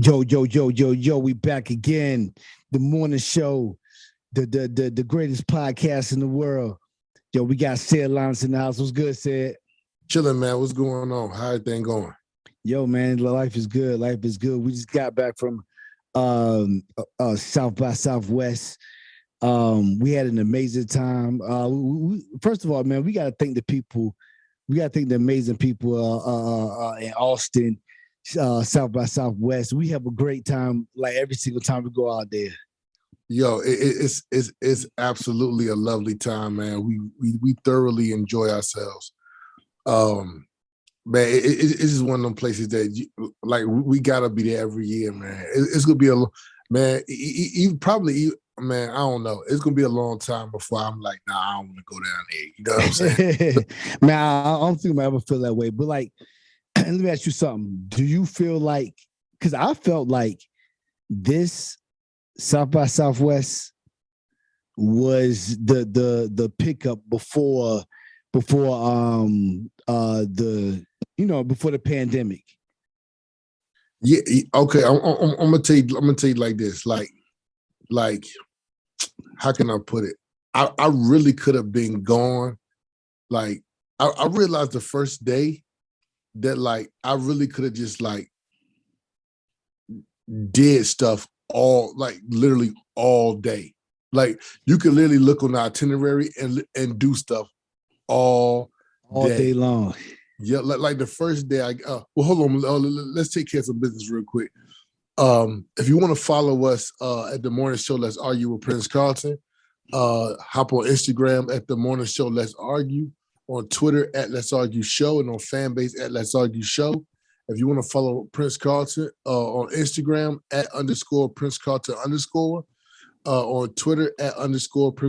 Yo, yo, yo, yo, yo, we back again. The morning show, the greatest podcast in the world. Yo, we got Sid Lance in the house. What's good, Sid? Chilling, man. What's going on? How everything going? Yo, man, life is good. Life is good. We just got back from South by Southwest. We had an amazing time. First of all, man, we got to thank the people. We got to thank the amazing people in Austin, South by Southwest. We have a great time, like every single time we go out there. Yo, it's absolutely a lovely time, man. We thoroughly enjoy ourselves. Man, it's just one of them places that like we gotta be there every year, man. It's gonna be man. Probably, man. I don't know. It's gonna be a long time before I'm like, nah, I don't want to go down there. You know what I'm saying? Man, I don't think I ever feel that way. But like, let me ask you something. Do you feel like? Because I felt like this South by Southwest was the pickup before before the pandemic. Yeah. Okay. I'm gonna tell you like this. Like, how can I put it? I really could have been gone. Like, I realized the first day that like I really could have just like did stuff literally all day. Like you could literally look on the itinerary and do stuff all day long. Yeah, like the first day well, hold on. Let's take care of some business real quick. If you want to follow us at the morning show, Let's Argue with Prince Carlton. Hop on Instagram at the morning show, Let's Argue. On Twitter at Let's Argue Show, and on FANBASE at Let's Argue Show. If you want to follow Prince Carlton on Instagram at _Prince Carlton _ on Twitter at _Prince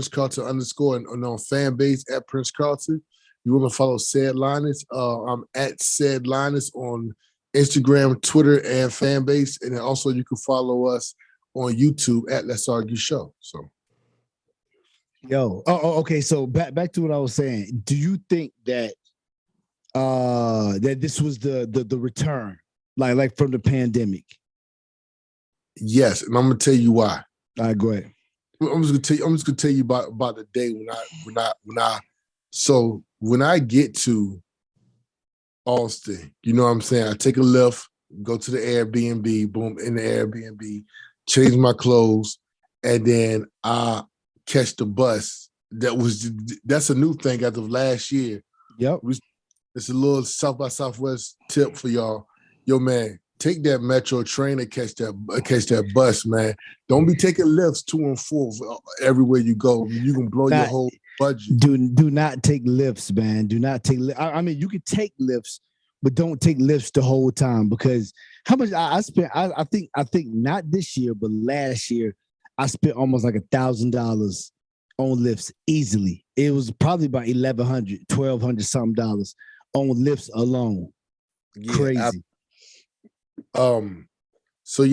Carlton _ and on FANBASE at Prince Carlton. You want to follow Said Linus? I'm at Said Linus on Instagram, Twitter, and FANBASE. And then also you can follow us on YouTube at Let's Argue Show. So, okay. So back to what I was saying. Do you think that that this was the return, like from the pandemic? Yes, and I'm gonna tell you why. All right, go ahead. I'm just gonna tell you about the day when I get to Austin, you know what I'm saying? I take a lift, go to the Airbnb, boom, in the Airbnb, change my clothes, and then I catch the bus. That's a new thing as of last year. Yep. It's a little South by Southwest tip for y'all. Yo, man, take that metro train and catch that bus, man. Don't be taking lifts 2 and 4 everywhere you go. You can blow your whole budget. Do not take lifts, man. Do not take. I mean, you can take lifts, but don't take lifts the whole time, because how much I spent? I think not this year, but last year I spent almost like $1,000 on lifts easily. It was probably about $1,100, $1,200 something dollars on lifts alone. Yeah, crazy. So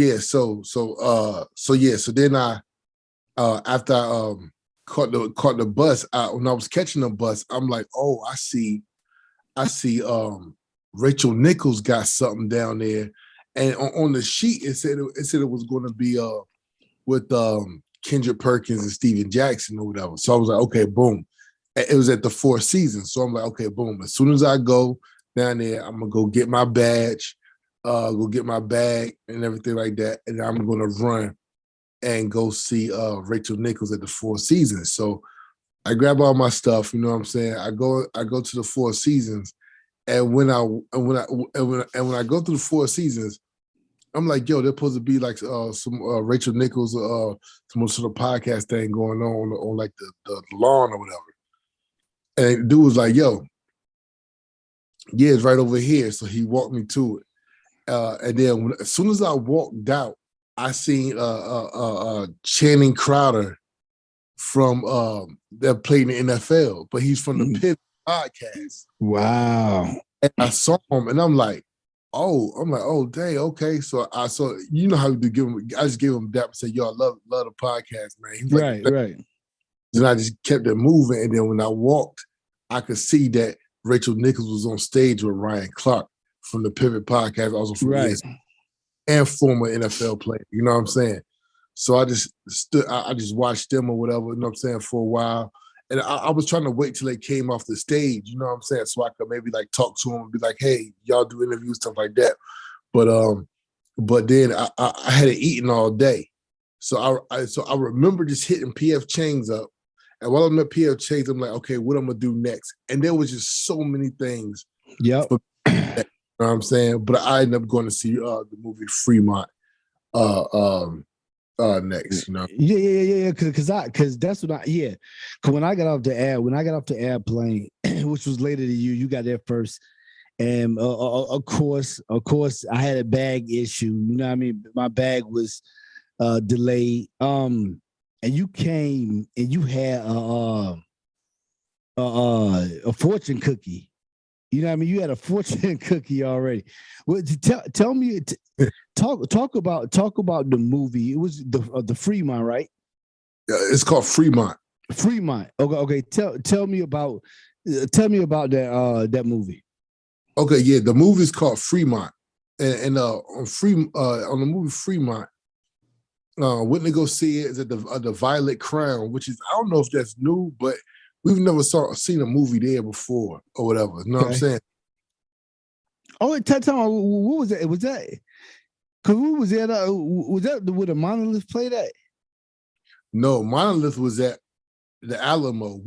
then I after I caught the bus, when I was catching the bus, I'm like, oh, I see Rachel Nichols got something down there, and on the sheet it said it was going to be with Kendrick Perkins and Steven Jackson or whatever. So I was like, okay, boom. It was at the Four Seasons, so I'm like, okay, boom. As soon as I go down there, I'm gonna go get my badge, go get my bag and everything like that, and I'm gonna run and go see Rachel Nichols at the Four Seasons. So I grab all my stuff, you know what I'm saying? I go to the Four Seasons, and when I go through the Four Seasons, I'm like, yo, there's supposed to be like some Rachel Nichols, some sort of podcast thing going on like the lawn or whatever. And the dude was like, yo, yeah, it's right over here. So he walked me to it. And then as soon as I walked out, I seen Channing Crowder from that played in the NFL, but he's from the Pivot podcast. Wow. And I saw him and I'm like, oh, dang, okay. So you know how we do I just gave him that and said, yo, I love the podcast, man. He's right, like, right. Then I just kept it moving. And then when I walked, I could see that Rachel Nichols was on stage with Ryan Clark from the Pivot podcast, also from right. ESPN. and former NFL player. You know what I'm saying? So I just watched them or whatever, you know what I'm saying, for a while. And I was trying to wait till they came off the stage, you know what I'm saying, so I could maybe like talk to them and be like, hey, y'all do interviews, stuff like that. But then I hadn't eaten all day. So I remember just hitting PF Chang's up. And while I'm at PF Chang's, I'm like, okay, what I'm gonna do next? And there was just so many things. Yep. You know what I'm saying? But I ended up going to see the movie Fremont next, you know. Yeah. Cause that's what Cause when I got off the airplane, which was later than you got there first. And of course, I had a bag issue. You know what I mean? My bag was delayed. And you came and you had a fortune cookie. You know what I mean? You had a fortune cookie already. Well, tell me, talk about the movie. It was the Fremont, right? Yeah, it's called Fremont. Fremont. Okay. Tell me about that movie. Okay, yeah, the movie's called Fremont, and on the movie Fremont, went to go see it is at the Violet Crown, which is, I don't know if that's new, but we've never seen a movie there before or whatever. You know what I'm saying? Oh, tell me, what was that? Was that? Cause who was there? Was that where the Monolith played at? No, Monolith was at the Alamo.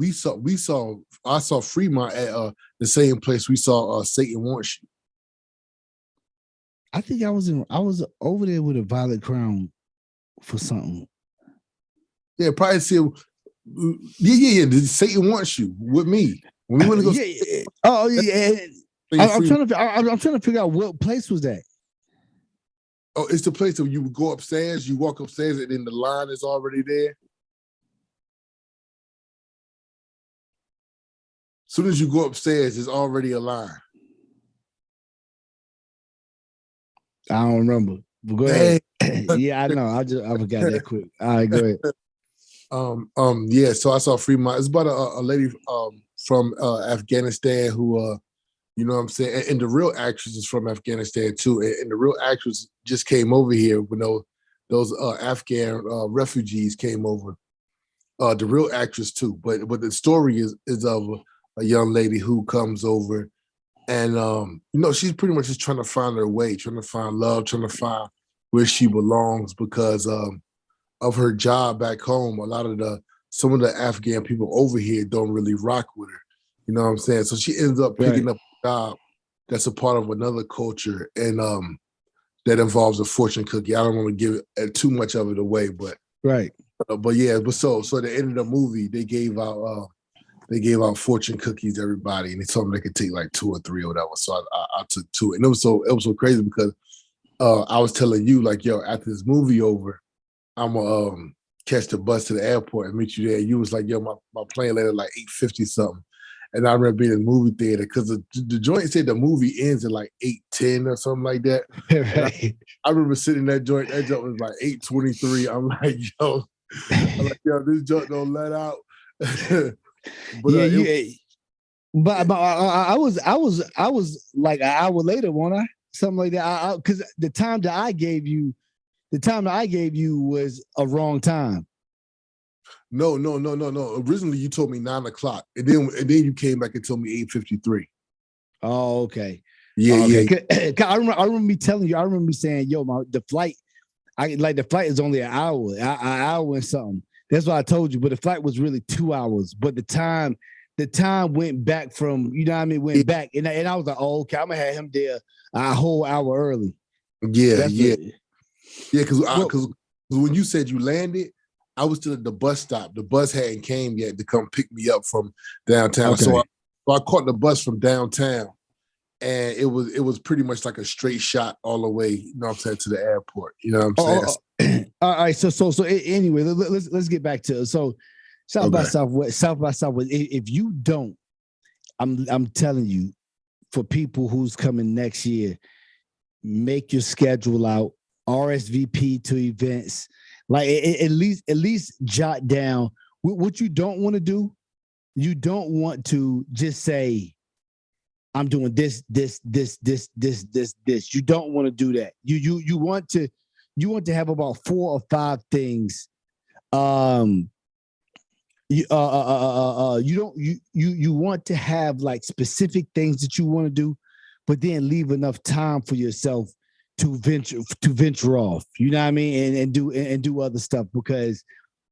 I saw Fremont at the same place we saw Satan Wants You. I think I was over there with a Violet Crown for something. Yeah, probably see. Yeah. Satan Wants You with me when we went to go. Yeah. Oh yeah. I'm trying to figure out what place was that. Oh, it's the place that you would go upstairs. You walk upstairs, and then the line is already there. As soon as you go upstairs, there's already a line. I don't remember. But go ahead. Yeah, I know. I forgot that quick. All right, go ahead. Yeah. So I saw Fremont. It's about a lady from Afghanistan who you know what I'm saying, and the real actress is from Afghanistan too. And the real actress just came over here when those Afghan refugees came over. The real actress too, but the story is of a young lady who comes over, and you know, she's pretty much just trying to find her way, trying to find love, trying to find where she belongs because of her job back home. Some of the Afghan people over here don't really rock with her. You know what I'm saying? So she ends up picking up a job that's a part of another culture, and that involves a fortune cookie. I don't want to give too much of it away, but but yeah. But so at the end of the movie, they gave out fortune cookies to everybody, and they told them they could take like 2 or 3 or whatever. So I took 2, and it was so crazy because I was telling you, like, yo, after this movie over, I'm gonna catch the bus to the airport and meet you there. You was like, yo, my plane landed like 8:50 something. And I remember being in the movie theater because the joint said the movie ends at like 8:10 or something like that. I remember sitting in that joint. That joint was like 8:23. I'm like, yo, this joint don't let out. But I was like an hour later, wasn't I? Something like that. Because the time that I gave you was a wrong time. No. Originally, you told me 9 o'clock, and then you came back and told me 8:53. Oh, okay. Yeah. I remember me telling you. I remember me saying, "Yo, the flight is only an hour and something." That's what I told you. But the flight was really 2 hours. But the time went back from, you know what I mean, went back, and I was like, "Oh, okay, I'm gonna have him there a whole hour early." Yeah. Because when you said you landed, I was still at the bus stop. The bus hadn't came yet to come pick me up from downtown. Okay. So I caught the bus from downtown, and it was pretty much like a straight shot all the way, you know what I'm saying, to the airport. You know what I'm saying? All right. So anyway, let's get back to South by Southwest. If you don't, I'm telling you, for people who's coming next year, make your schedule out, RSVP to events. Like at least jot down what you don't want to do. You don't want to just say, I'm doing this. You don't want to do that. You want to have about 4 or 5 things. You don't you want to have like specific things that you want to do, but then leave enough time for yourself to venture off. You know what I mean, and do other stuff, because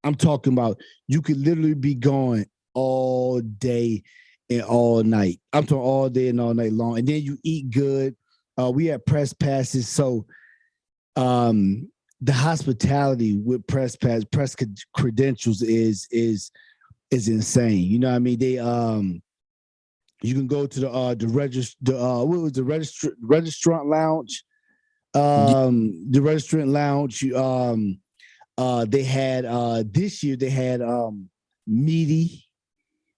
I'm talking about you could literally be gone all day and all night. I'm talking all day and all night long, and then you eat good. We had press passes, so the hospitality with press credentials is insane. You know what I mean? They you can go to the what was the registrant lounge. The restaurant lounge. They had this year they had meaty.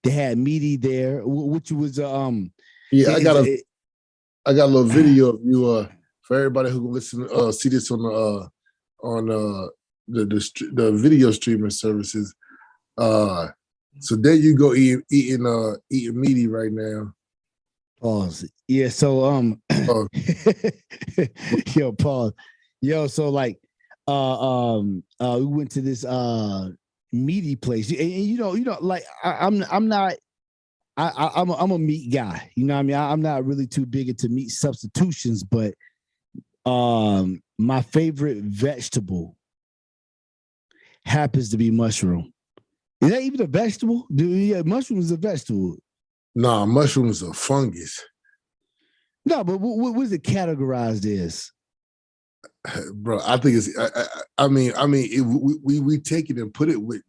They had meaty there, which was yeah. I got a little video of you for everybody who can listen see this on the video streaming services. So there you go eating meaty right now. Pause. Yeah. So yo, pause. Yo, so like we went to this meaty place, and you know, like I'm not. I'm a meat guy. You know what I mean? I'm not really too big into meat substitutions, but my favorite vegetable happens to be mushroom. Is that even a vegetable? Yeah, mushroom is a vegetable. Nah, mushrooms are fungus. No, but what is it categorized as? Bro, I think it's. We take it and put it with.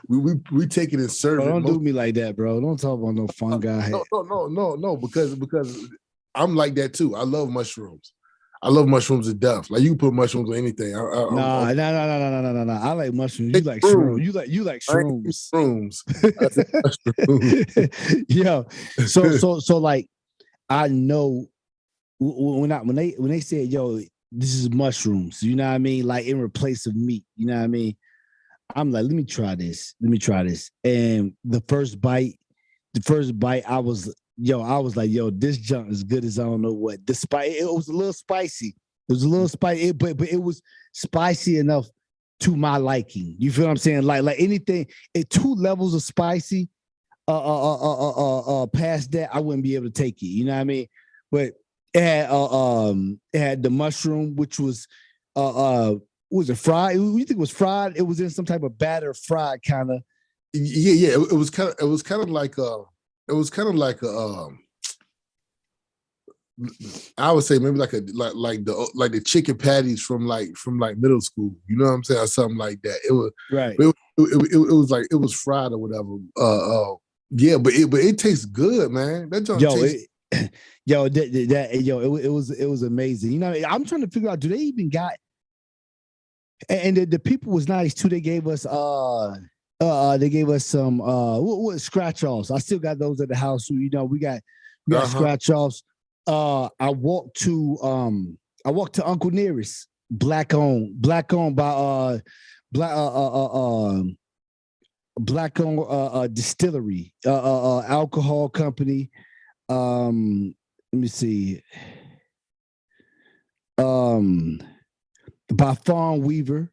We take it and serve Bro, it. don't do me like that, bro. Don't talk about no fungi. No. Because I'm like that too. I love mushrooms. I love mushrooms to death. Like you can put mushrooms on anything. No. I like mushrooms. You like shrooms. You like shrooms. Shrooms. Yo, so like I know when they said, yo, this is mushrooms, you know what I mean? Like in replace of meat, you know what I mean? I'm like, let me try this. And the first bite, I was like, yo, this junk is good as I don't know what. Despite it was a little spicy. But it was spicy enough to my liking. You feel what I'm saying? Like anything at 2 levels of spicy, past that, I wouldn't be able to take it. You know what I mean? But it had the mushroom, which was was it fried? You think it was fried? It was in some type of batter, fried kind of. Yeah. It was kind of like I would say maybe like the chicken patties from middle school. You know what I'm saying? Or something like that. It was right. It was like it was fried or whatever. Yeah, but it tastes good, man. That junk tastes. It was amazing. You know, I'm trying to figure out, do they even got? And the people was nice too. They gave us some what scratch offs. I still got those at the house. You know, we got scratch offs. I walked to Uncle Nearest, black owned by black owned distillery, alcohol company. Let me see. By Fawn Weaver.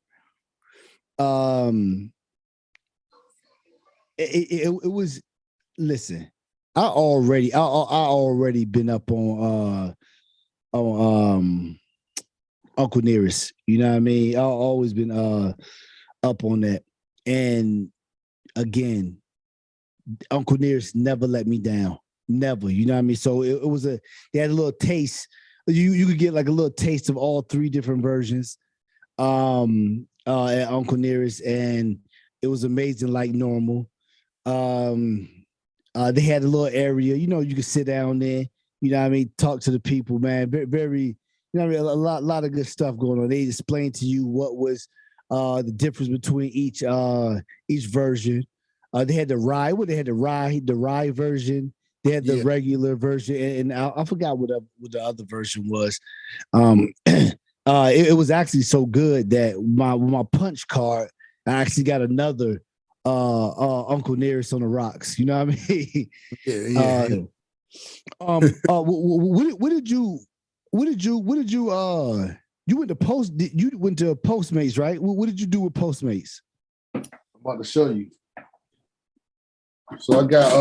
It was. Listen, I already been up on Uncle Nearest. You know what I mean? I've always been up on that. And again, Uncle Nearest never let me down. Never. You know what I mean? So it was they had a little taste. You could get like a little taste of all 3 different versions at Uncle Nearest, and it was amazing like normal. They had a little area, you know, you could sit down there, you know what I mean, talk to the people, man. Very, you know what I mean, a lot of good stuff going on. They explained to you what was the difference between each version. They had the rye version. They had the regular version, and I forgot what the other version was. It was actually so good that my punch card, I actually got another Uncle Nearest on the rocks. You know what I mean? Yeah. You went to you went to Postmates, right? What did you do with Postmates? I'm about to show you. So I got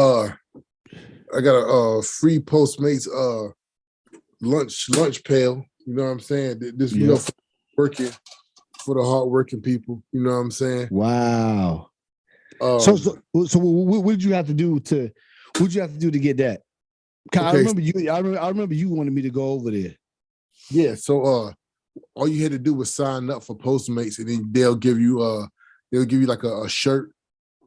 a free Postmates lunch pail. You know what I'm saying? This working for the hardworking people. You know what I'm saying? Wow. So what did you have to do to? What did you have to do to get that? Okay. I remember you. I remember you wanted me to go over there. Yeah. So all you had to do was sign up for Postmates, and then they'll give you like a shirt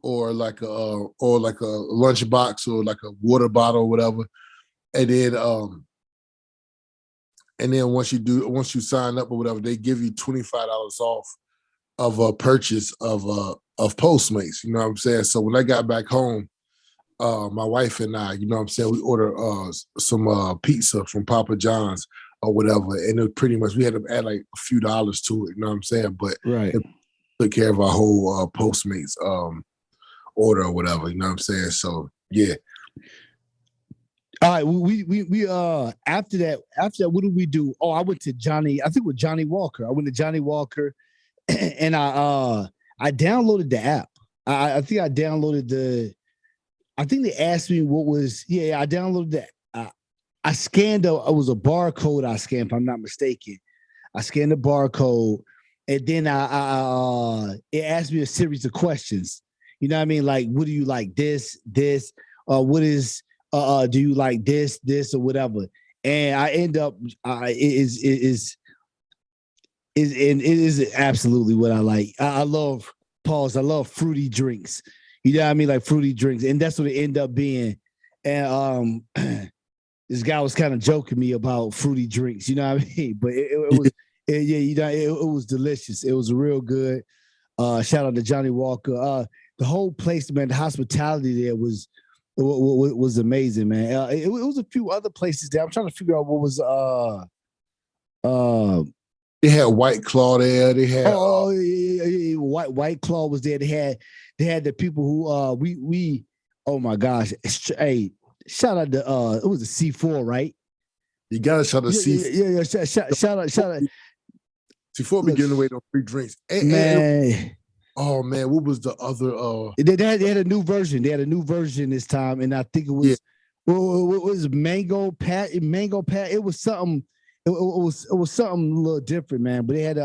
or like a lunchbox or like a water bottle or whatever, and then once you sign up or whatever, they give you $25 off of a purchase of Postmates. You know what I'm saying? So when I got back home, my wife and I, you know what I'm saying, we ordered some pizza from Papa John's or whatever, and it pretty much we had to add like a few dollars to it. You know what I'm saying? But it took care of our whole Postmates order or whatever. You know what I'm saying? So yeah. All right, we after that, what did we do? Oh, I went to Johnny. I think with Johnny Walker. I went to Johnny Walker, and I downloaded the app. I think I downloaded the. I think they asked me what was. Yeah, I downloaded that. I scanned it was a barcode I scanned, if I'm not mistaken. I scanned the barcode, and then it asked me a series of questions. You know what I mean? Like, what do you like? This. What is do you like this or whatever? And I end up it is absolutely what I like. I love fruity drinks. You know what I mean? Like fruity drinks. And that's what it ended up being. And this guy was kind of joking me about fruity drinks, you know what I mean? But it was it was delicious. It was real good. Shout out to Johnny Walker. The whole place, man, the hospitality there was amazing, man. It was a few other places there. I'm trying to figure out what was they had White Claw there. They had White Claw was there. They had the people who we oh my gosh. Hey, shout out to it was a C4, right? You gotta shout out C4. Yeah. Shout out. C4 be giving away those free drinks. Man. Oh man, what was the other? They had a new version. They had a new version this time, and I think it was it was Mango Pat. It was something. It was something a little different, man. But they had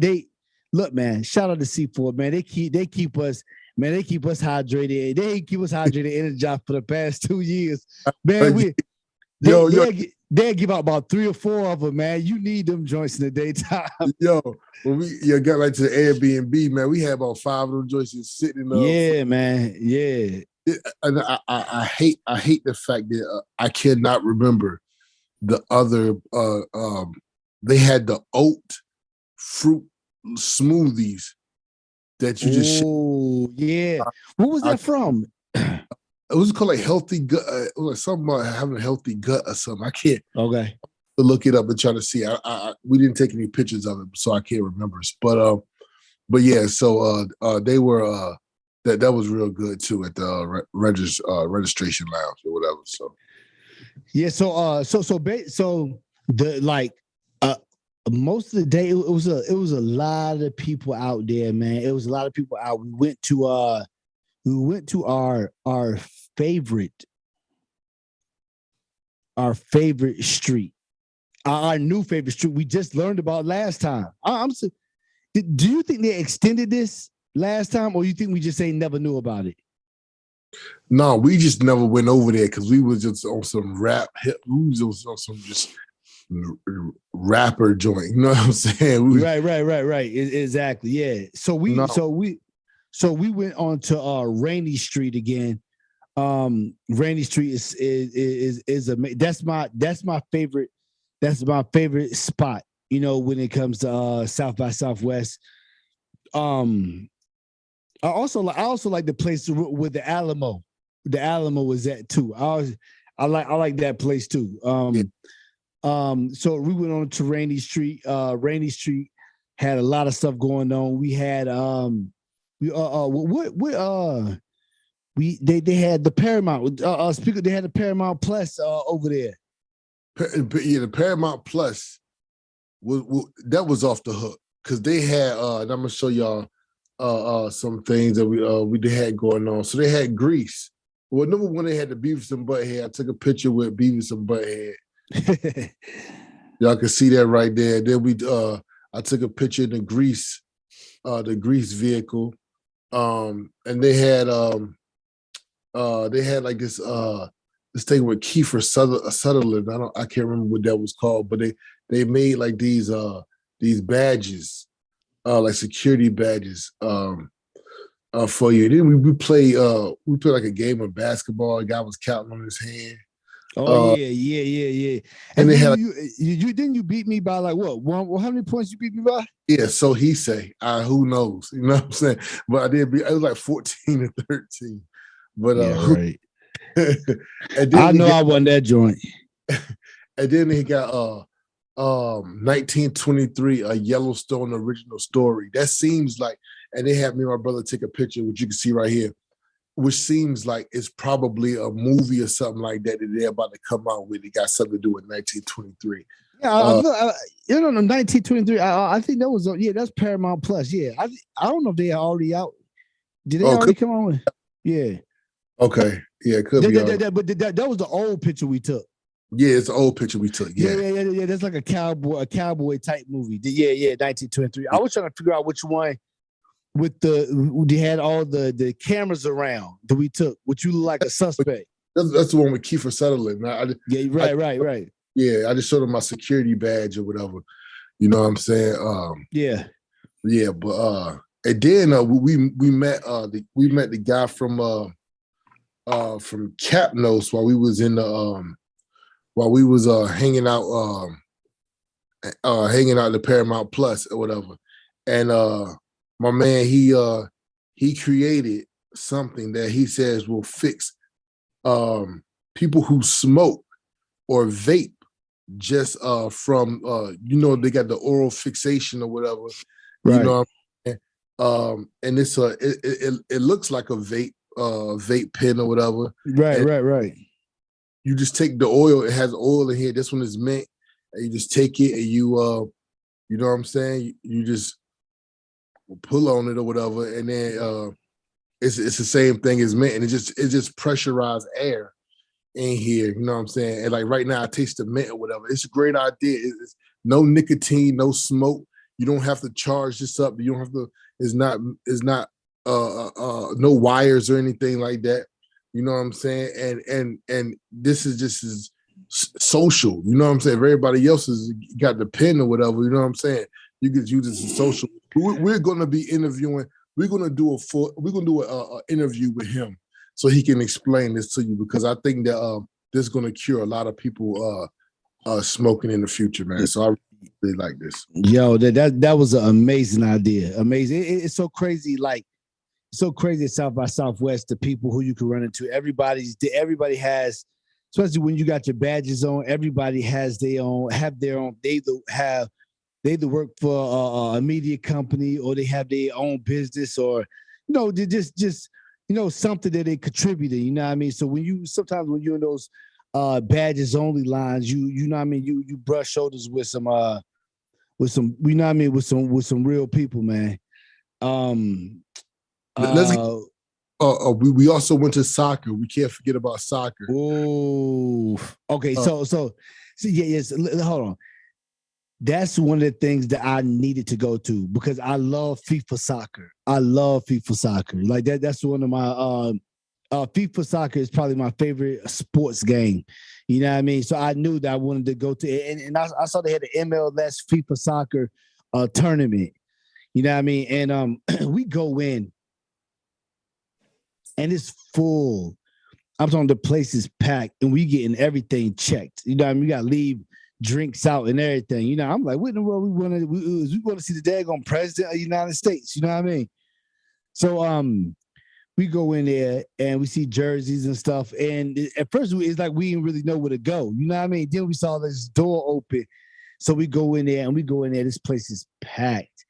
they look, man. Shout out to C4, man. They keep us. Man, they keep us hydrated. They keep us hydrated, energized for the past 2 years. Man, they give out about 3 or 4 of them, man. You need them joints in the daytime. Yo, when we got right to the Airbnb, man, we had about 5 of them joints just sitting up. Yeah, man. Yeah. And I hate the fact that I cannot remember the other. They had the oat fruit smoothies that you just. Oh yeah. What was that from? It was called like healthy gut. It was like something about having a healthy gut or something. I can't. Okay. Look it up and try to see. We didn't take any pictures of it, so I can't remember. But yeah. So they were that was real good too at the registration lounge or whatever. So yeah. So the like most of the day it was a lot of people out there, man. It was a lot of people out. We went to our favorite street, our new favorite street we just learned about last time. Do you think they extended this last time, or you think we just ain't never knew about it? No, we just never went over there because we was just on some rap. We was on some just rapper joint. You know what I'm saying? Right. Exactly. Yeah. So we went on to Rainy Street again. Rainy Street is that's my favorite. That's my favorite spot. You know, when it comes to South by Southwest. I also like the place with the Alamo. The Alamo was at too. I like that place too. So we went on to Rainy Street. Rainy Street had a lot of stuff going on. We had what They had the Paramount speaker. They had the Paramount Plus over there. Yeah, the Paramount Plus that was off the hook because they had. And I'm gonna show y'all some things that we had going on. So they had Grease. Well, number one, they had the Beavis and Butthead. I took a picture with Beavis and Butthead. Y'all can see that right there. Then I took a picture in the Grease vehicle. And they had like this thing with Kiefer Sutherland. I can't remember what that was called, but they made like these badges, like security badges, for you. Then we played like a game of basketball. A guy was counting on his hand. Oh yeah. And then you didn't you beat me by like what? How many points you beat me by? Yeah, so he say, who knows? You know what I'm saying? But I was like 14-13. But yeah, right. and then I know I won that joint. And then he got 1923, a Yellowstone original story. That seems like, and they had me and my brother take a picture, which you can see right here, which seems like it's probably a movie or something like that they're about to come out with. It got something to do with 1923. Yeah, 1923. I think that was that's Paramount Plus. Yeah, I don't know if they are already out. Did they already come on with? Yeah. Okay. Yeah, could be. But that was the old picture we took. Yeah, it's an old picture we took. Yeah. That's like a cowboy type movie. Yeah, 1923. I was trying to figure out which one with they had all the cameras around that we took. Which you look like a suspect. That's the one with Kiefer Sutherland. Right. Yeah, I just showed him my security badge or whatever. You know what I'm saying? Yeah, but and then we met the guy from Capnos while we was in the hanging out the Paramount Plus or whatever. And my man, he created something that he says will fix people who smoke or vape just from they got the oral fixation or whatever. Right. You know what I mean? And it's it looks like a vape pen or whatever. Right. You just take the oil, it has oil in here. This one is mint, and you just take it and you know what I'm saying? You just pull on it or whatever, and then it's the same thing as mint, and it just pressurized air in here, you know what I'm saying? And like right now I taste the mint or whatever. It's a great idea. It's no nicotine, no smoke. You don't have to charge this up. You don't have to, it's not no wires or anything like that. You know what I'm saying? And this is just as social, you know what I'm saying? If everybody else has got the pen or whatever, you know what I'm saying? You could use this as social. We're gonna be interviewing, we're gonna do an interview with him so he can explain this to you, because I think that this is going to cure a lot of people smoking in the future, man. So I really like this. Yo, that was an amazing idea. Amazing. It's so crazy, like so crazy at South by Southwest, the people who you can run into. Everybody has, especially when you got your badges on, everybody have their own. They either work for a media company, or they have their own business, or they just something that they contributed, you know what I mean? So sometimes when you're in those badges only lines, you know what I mean, you brush shoulders with some with some real people, man. We also went to soccer. We can't forget about soccer. Oh, okay. So yes, hold on. That's one of the things that I needed to go to, because I love FIFA soccer. Like that. That's one of my FIFA soccer is probably my favorite sports game. You know what I mean? So I knew that I wanted to go to it, and I saw they had the MLS FIFA soccer tournament. You know what I mean? And we go in, and it's full. I'm talking, the place is packed, and we getting everything checked. You know what I mean? We got to leave drinks out and everything. You know, I'm like, what in the world we want to see the daggone president of the United States. You know what I mean? So we go in there and we see jerseys and stuff. And at first it's like we didn't really know where to go. You know what I mean? Then we saw this door open. So we go in there. This place is packed.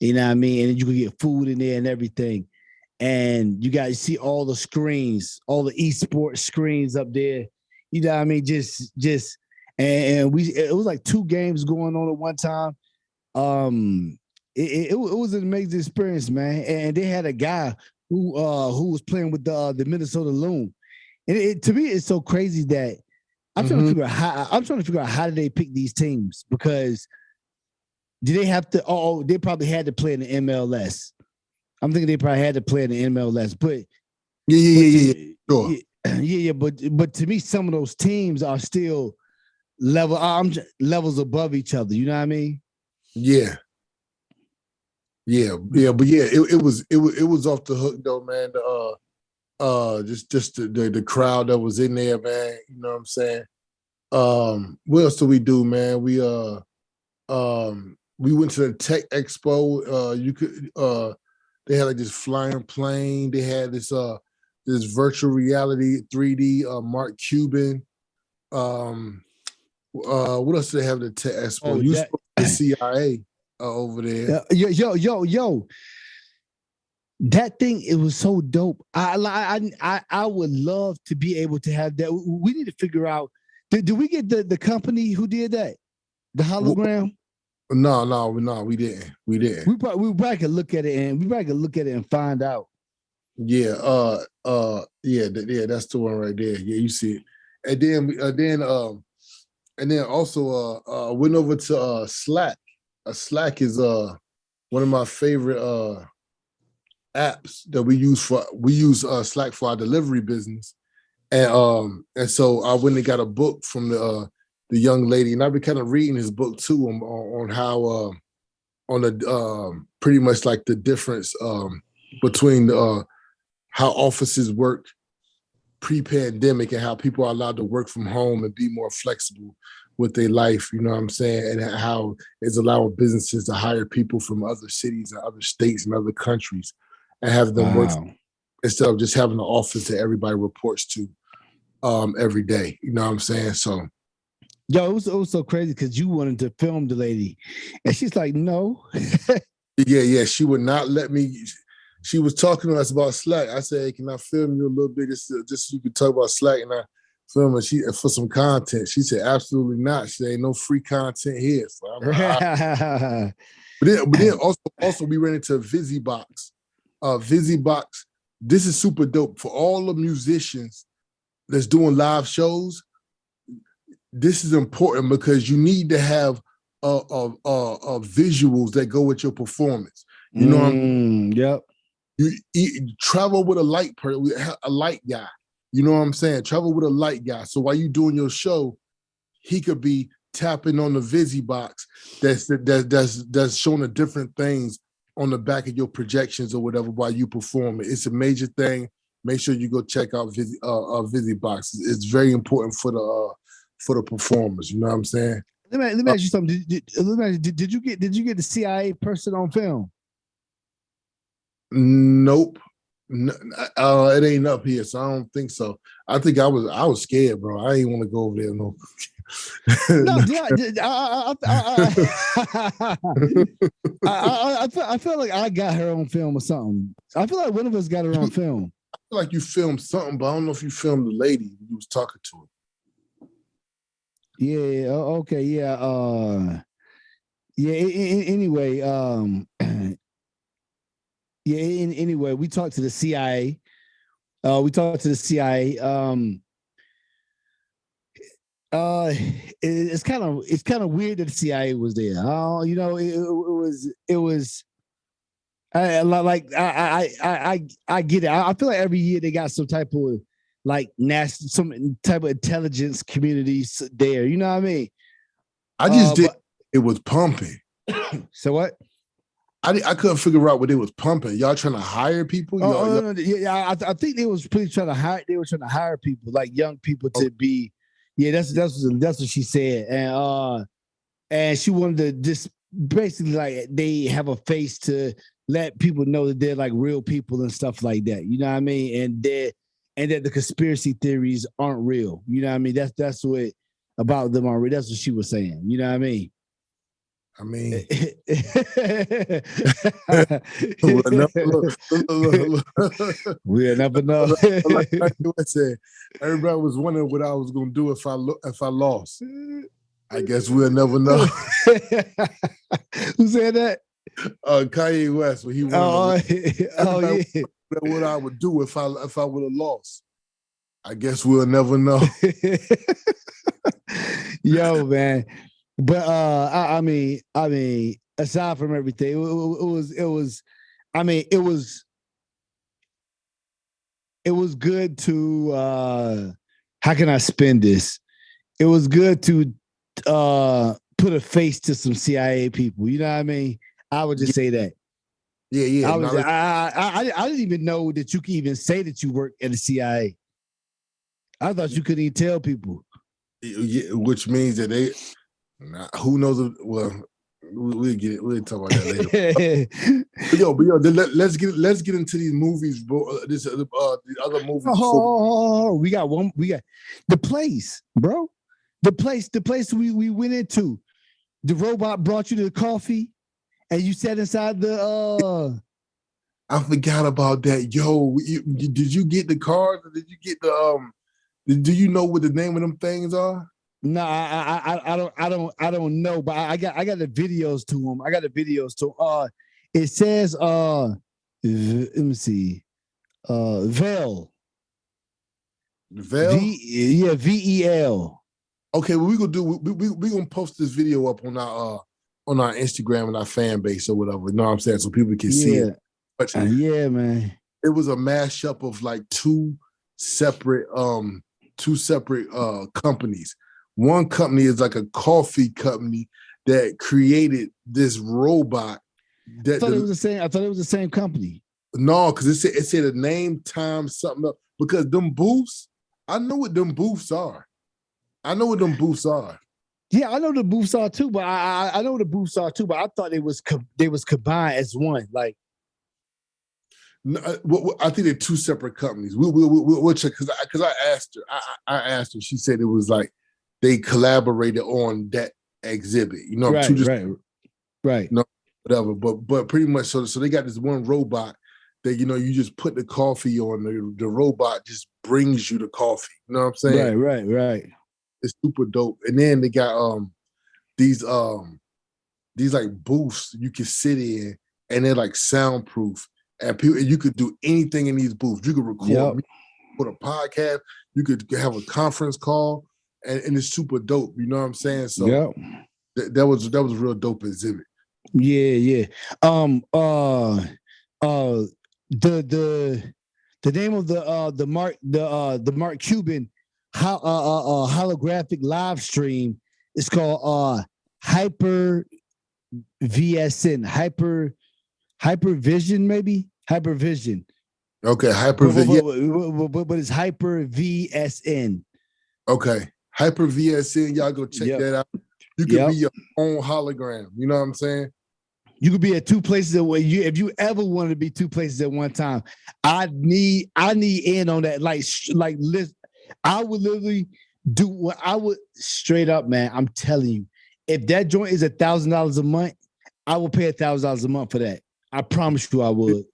You know what I mean? And you can get food in there and everything. and you guys see all the screens, all the esports screens up there. You know what I mean? And it was like 2 games going on at one time. It was an amazing experience, man. And they had a guy who was playing with the Minnesota Loon. And to me, it's so crazy that I'm trying to figure out how did they pick these teams, because do they have to? Oh, they probably had to play in the MLS. I'm thinking they probably had to play in the MLS, but Sure. But to me, some of those teams are still levels above each other. You know what I mean? Yeah. But it was off the hook though, man. Just the crowd that was in there, man. You know what I'm saying? What else do we do, man? We went to the Tech Expo. They had like this flying plane. They had this virtual reality 3D Mark Cuban. What else do they have at the Tech Expo? You spoke to the CIA over there. Yo. That thing, it was so dope. I would love to be able to have that. We need to figure out. Did we get the company who did that? The hologram? No, we didn't. We probably could look at it and find out. Yeah, that's the one right there. Yeah, you see it. And then also went over to Slack. Slack is one of my favorite apps that we use Slack for our delivery business. And so I went and got a book from the young lady, and I've been kind of reading his book too on how on the pretty much like the difference between how offices work pre-pandemic and how people are allowed to work from home and be more flexible with their life, you know what I'm saying, and how it's allowing businesses to hire people from other cities and other states and other countries and have them work instead of just having an office that everybody reports to every day, you know what I'm saying? So yo, it was so crazy because you wanted to film the lady and she's like, no. yeah, she would not let me. She was talking to us about Slack. I said, hey, can I film you a little bit just so you can talk about Slack? And I film her for some content. She said, absolutely not. She said, ain't no free content here. So I'm like, but then also we ran into VisiBox. VisiBox, this is super dope for all the musicians that's doing live shows. This is important because you need to have visuals that go with your performance. You know what I'm saying? Yep. You travel with a light guy. You know what I'm saying? Travel with a light guy. So while you doing your show, he could be tapping on the VisiBox that's showing the different things on the back of your projections or whatever while you perform it. It's a major thing. Make sure you go check out VisiBox. It's very important for the performers. You know what I'm saying? Let me ask you something. Did you get the CIA person on film? Nope. It ain't up here, so I don't think so. I think I was scared, bro. I ain't want to go over there. No. I feel like I got her on film or something. I feel like one of us got her on film. I feel like you filmed something, but I don't know if you filmed the lady you was talking to her. Yeah. Okay. Yeah. Anyway. Anyway, we talked to the CIA. It's kind of weird that the CIA was there. You know, it was. I get it. I feel like every year they got some type of like some type of intelligence communities there. You know what I mean? I just did. It was pumping. So what? I couldn't figure out what it was pumping. Y'all trying to hire people? Yeah. I think they was pretty trying to hire. They were trying to hire people, like young people, to be. Yeah, that's what she said, and she wanted to just basically like they have a face to let people know that they're like real people and stuff like that. You know what I mean? And that the conspiracy theories aren't real. You know what I mean? That's what about them are real. That's what she was saying. You know what I mean? I mean, we'll never know. Like I said, everybody was wondering what I was gonna do if I lost. I guess we'll never know. Who said that? Kanye West, when he wanted to what I would do if I would have lost. I guess we'll never know. Yo, man. But I mean, aside from everything, it was good to how can I spin this? It was good to put a face to some CIA people. You know what I mean? I would just say that. Yeah. I didn't even know that you could even say that you work at the CIA. I thought you couldn't even tell people. Yeah, which means that they, who knows? Well, we'll get it. We'll talk about that later. But let's get into these movies, bro. These other movies. We got one. We got The Place, bro. The place we went into. The robot brought you the coffee, and you sat inside the. I forgot about that. Yo, did you get the cards? Or did you get the Do you know what the name of them things are? No, I don't know, but I got the videos to them. I got the videos to it says let me see. Vel. Vel? VEL. Okay, what we gonna do, we gonna post this video up on our Instagram and our fan base or whatever. You know what I'm saying? So people can see it. But yeah, man. It was a mashup of like two separate companies. One company is like a coffee company that created this robot. I thought it was the same company. No, because it said a name, time, something up. Because them booths, I know what them booths are. Yeah, I know the booths are too, but I know the booths are too. But I thought they was combined as one. Like, no, I think they're two separate companies. We'll check because I asked her. I asked her. She said it was like they collaborated on that exhibit. You know, right. No, whatever. But pretty much so they got this one robot that you just put the coffee on. The robot just brings you the coffee. You know what I'm saying? Right. It's super dope. And then they got these like booths you can sit in, and they're like soundproof. And you could do anything in these booths. You could record, put a podcast. You could have a conference call, and it's super dope. You know what I'm saying? So that was a real dope exhibit. Yeah. The name of the Mark Cuban holographic live stream is called Hyper VSN Hypervision, maybe Hypervision. Okay, Hypervision. But it's Hyper VSN. Okay, Hyper VSN. Y'all go check that out. You could be your own hologram. You know what I'm saying? You could be at two places if you ever wanted to be two places at one time. I need in on that. Like listen, I would literally do what I would straight up, man. I'm telling you, if that joint is $1,000 a month, I will pay $1,000 a month for that. I promise you I would.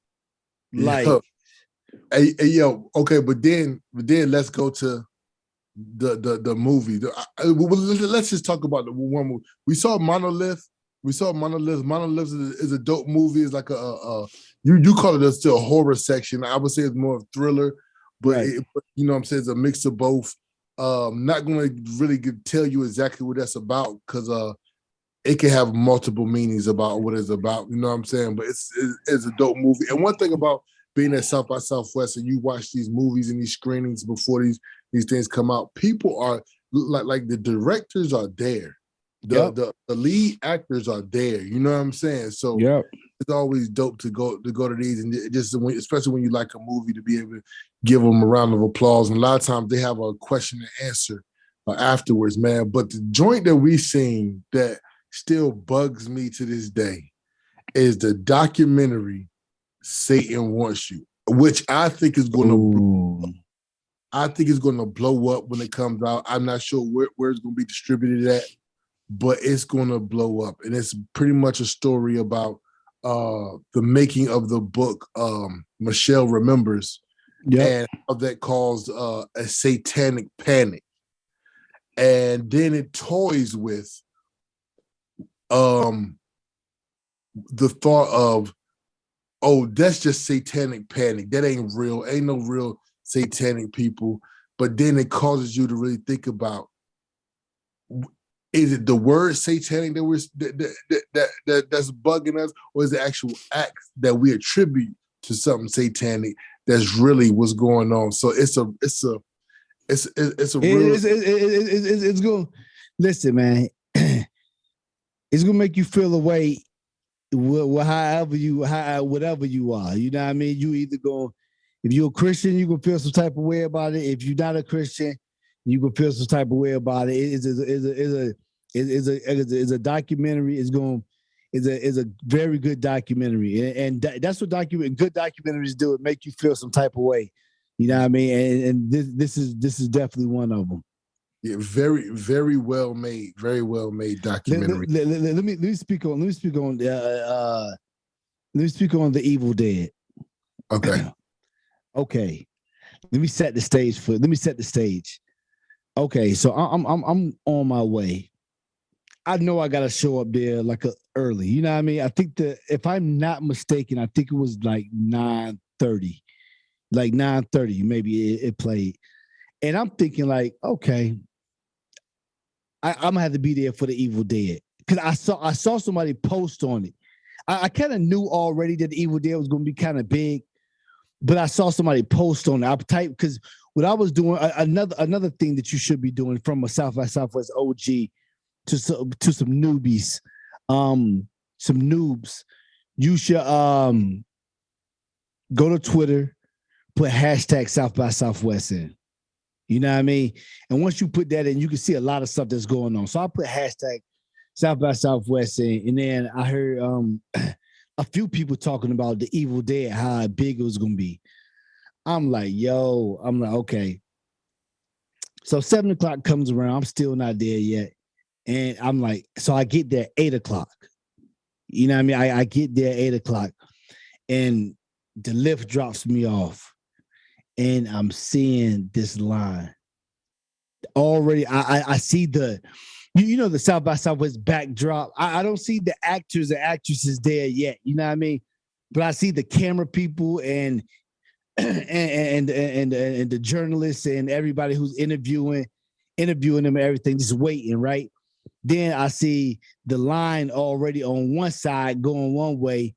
Like, yo, okay, but then let's go to the movie. Let's just talk about the one movie. We saw Monolith. Monolith is a dope movie. It's like you call it still a horror section. I would say it's more of thriller, but you know what I'm saying, it's a mix of both. Not going to really tell you exactly what that's about because it can have multiple meanings about what it's about. You know what I'm saying? But it's a dope movie. And one thing about being at South by Southwest and you watch these movies and these screenings before these things come out, people are like the directors are there. The lead actors are there. You know what I'm saying? So it's always dope to go to these, and just especially when you like a movie, to be able to give them a round of applause. And a lot of times they have a question and answer afterwards, man. But the joint that we've seen that still bugs me to this day is the documentary Satan Wants You, which I think is going to blow up when it comes out. I'm not sure where it's going to be distributed at. but it's gonna blow up, and it's pretty much a story about the making of the book Michelle Remembers, and how that caused a satanic panic. And then it toys with the thought of, oh, that's just satanic panic. That ain't real. Ain't no real satanic people. But then it causes you to really think about, is it the word satanic that's bugging us, or is the actual acts that we attribute to something satanic that's really what's going on? So it's going. Listen, man. It's gonna make you feel a way, whatever you are. You know what I mean? You either go, if you're a Christian, you gonna feel some type of way about it. If you're not a Christian, you gonna feel some type of way about it. It's a documentary. It's a very good documentary, and that's what good documentaries do. It make you feel some type of way. You know what I mean? And this is definitely one of them. Yeah, very, very well made documentary. Let me speak on The Evil Dead. Okay. Okay. Let me set the stage. Okay, so I'm on my way. I know I gotta show up there like early. You know what I mean? I think if I'm not mistaken, I think it was like 9:30. Like 9:30, maybe it played. And I'm thinking like, okay, I'm gonna have to be there for The Evil Dead. Because I saw somebody post on it. I kind of knew already that The Evil Dead was gonna be kind of big, but I saw somebody post on it. I typed, because what I was doing, another thing that you should be doing from a South by Southwest OG to some newbies, some noobs, you should go to Twitter, put hashtag South by Southwest in. You know what I mean? And once you put that in, you can see a lot of stuff that's going on. So I put hashtag South by Southwest in, and then I heard a few people talking about The Evil Dead, how big it was gonna be. I'm like, okay. So 7 o'clock comes around. I'm still not there yet. And I'm like, so I get there 8 o'clock. You know what I mean? I get there 8 o'clock, and the lift drops me off. And I'm seeing this line. Already, I see the South by Southwest backdrop. I don't see the actors and actresses there yet. You know what I mean? But I see the camera people and the journalists and everybody who's interviewing them and everything, just waiting, right? Then I see the line already on one side going one way,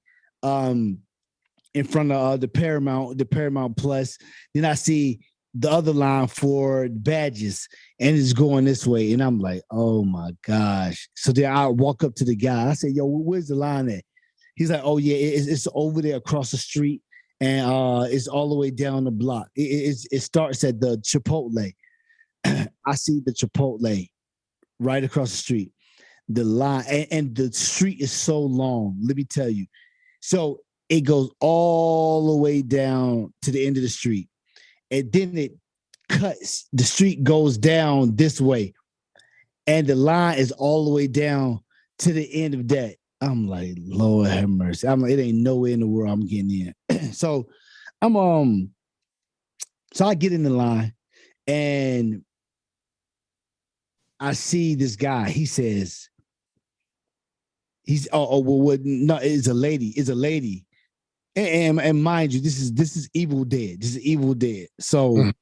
in front of the Paramount Plus. Then I see the other line for badges, and it's going this way. And I'm like, oh my gosh. So then I walk up to the guy. I said, yo, where's the line at? He's like, oh yeah, it's over there across the street, and it's all the way down the block. It starts at the Chipotle. I see the Chipotle right across the street. The line, and the street is so long. Let me tell you. So it goes all the way down to the end of the street. And then it cuts. The street goes down this way. And the line is all the way down to the end of that. I'm like, Lord have mercy. I'm like, it ain't nowhere in the world I'm getting in. So so I get in the line, and I see this guy. He says, it's a lady. And mind you, this is Evil Dead. This is Evil Dead. So, you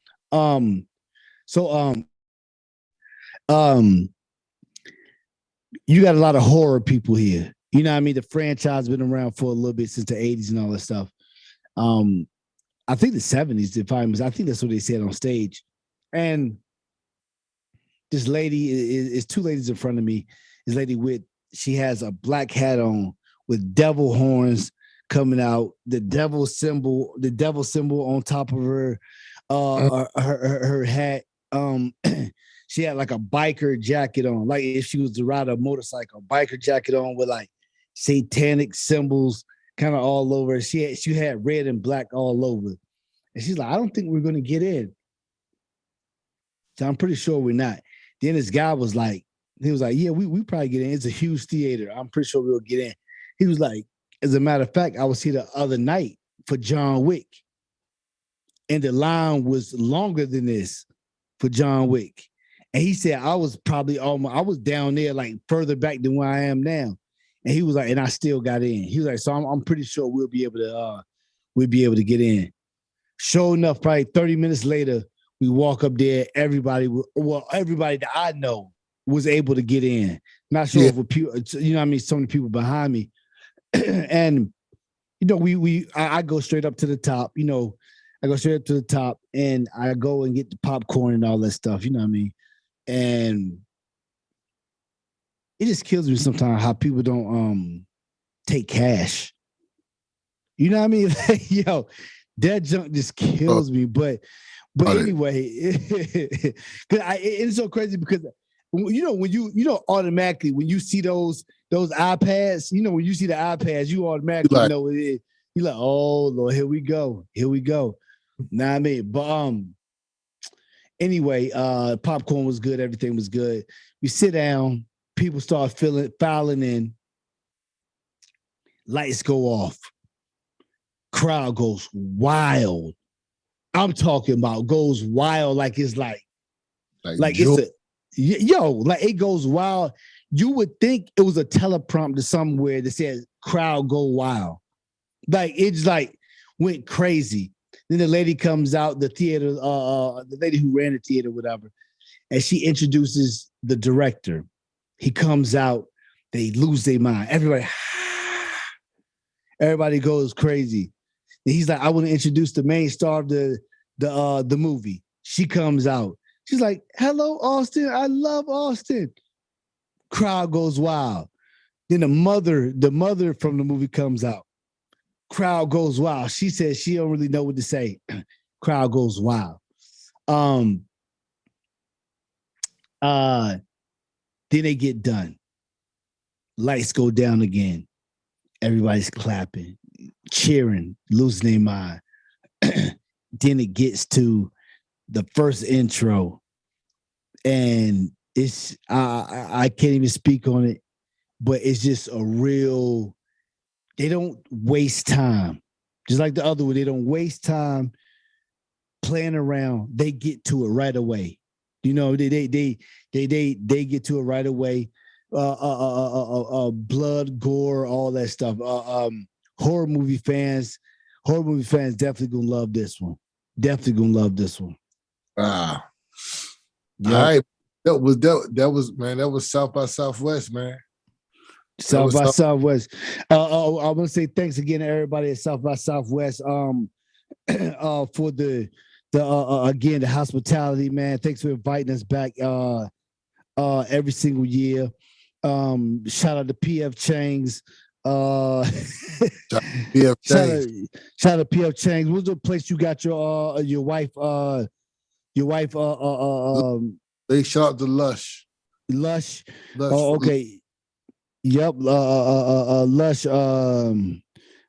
got a lot of horror people here. You know what I mean? The franchise has been around for a little bit since the 80s and all that stuff. I think the 70s, I think that's what they said on stage. And this lady is two ladies in front of me. This lady she has a black hat on with devil horns coming out, the devil symbol on top of her her hat. She had like a biker jacket on, like if she was to ride a motorcycle, biker jacket on with like satanic symbols kind of all over. She had red and black all over. And she's like, I don't think we're gonna get in. So I'm pretty sure we're not. Then this guy was like, He was like, yeah, we probably get in. It's a huge theater. I'm pretty sure we'll get in. He was like, as a matter of fact, I was here the other night for John Wick, and the line was longer than this for John Wick. And he said I was probably I was down there like further back than where I am now. And he was like, and I still got in. He was like, so I'm pretty sure we'll be able to get in. Sure enough, probably 30 minutes later, we walk up there. Everybody that I know was able to get in. Not sure if you know what I mean, so many people behind me. And you know, I go straight up to the top, you know, I go straight up to the top and I go and get the popcorn and all that stuff, you know what I mean? And it just kills me sometimes how people don't take cash. You know what I mean? Yo, that junk just kills me. But anyway, it's so crazy because you know when you automatically when you see those iPads, you know when you see the iPads, you automatically know it is. You're like, oh Lord, here we go. Know what I mean? But anyway, popcorn was good, everything was good. We sit down, people start filing in, lights go off, crowd goes wild. I'm talking about goes wild like it's like it's like it goes wild. You would think it was a teleprompter somewhere that says crowd go wild. Like it's like went crazy. Then the lady comes out, the theater, the lady who ran the theater, whatever, and she introduces the director. He comes out, they lose their mind. Everybody goes crazy. And he's like, I want to introduce the main star of the movie. She comes out. She's like, hello, Austin. I love Austin. Crowd goes wild. Then the mother from the movie comes out. Crowd goes wild. She says she don't really know what to say. Crowd goes wild. Then they get done. Lights go down again. Everybody's clapping, cheering, losing their mind. Then it gets to the first intro, and it's I can't even speak on it, but it's just a real. They don't waste time, just like the other one. They don't waste time playing around. They get to it right away. You know, they get to it right away. Blood, gore, all that stuff. Horror movie fans definitely gonna love this one. Wow. Yep. All right. That was South by Southwest, man. South by Southwest. I want to say thanks again to everybody at South by Southwest for the again the hospitality, man. Thanks for inviting us back every single year. Shout out to PF Chang's. Shout out to PF Chang's. What's the place you got your wife they shout out to Lush. Oh, okay. Yep. Lush.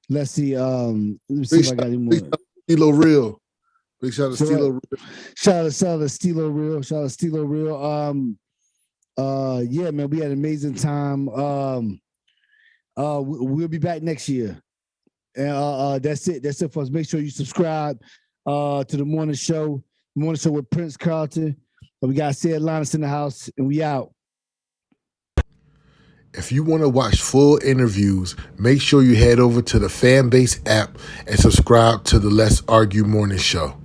Let's see. Let me see if I got any more. Stilo Real. Big shout out to Stilo Real. Shout out to Stilo Real. Yeah, man, we had an amazing time. We'll be back next year. And that's it for us. Make sure you subscribe to the morning show with Prince Carlton. We got Sid Linus in the house, and we out. If you want to watch full interviews, make sure you head over to the FANBASE app and subscribe to the Let's Argue Morning Show.